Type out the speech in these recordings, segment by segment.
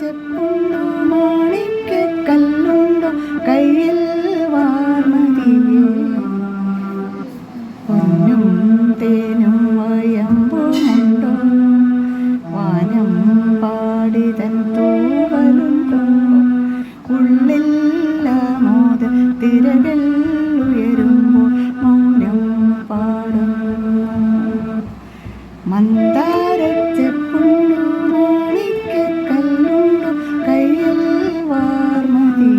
ചെപ്പുണ്ടോ മാണിക്കല്ലുണ്ടോ കയ്യിൽ വാർമതിയേ പൊന്നും തേനും വയമ്പുമുണ്ടോ വാനം പാടിതൻ തൂവലുണ്ടോ ഉള്ളിൽ മോദ തിരകൾ ഉയരുമ്പോൾ മൗനം പാടും മന്ദാരച്ചെപ്പുണ്ടോ മാണിക്കല്ലുണ്ടോ കയ്യിൽ വാർമതിയേ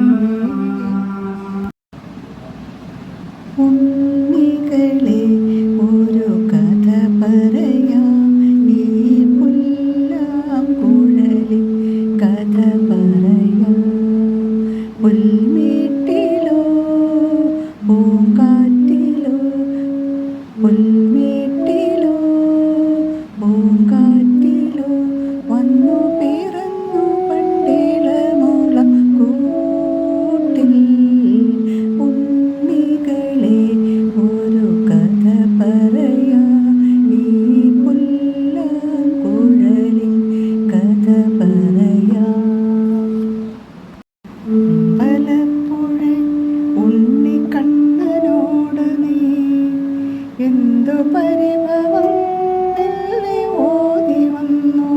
ഉണ്ണികളെ ഒരു കഥ പറയാം ഈ പുല്ലാം കുഴലിൽ കഥ പറയാം പുൽമേട്ടിലോ പൂങ്കാറ്റിലോ പുൽമേട്ടിലോ പൂങ്കാറ്റിലോ വന്നു പിറന്നു പണ്ടിളമുളം കൂട്ടിൽ ഉണ്ണികളെ ഒരു കഥ പറയാം ഈ പുല്ലാം കുഴലിൽ കഥ പറയാം പലപ്പുഴ ഉണ്ണിക്കണ്ണനോട് നീ എന്തു പരിഭവം ഓതി വന്നോ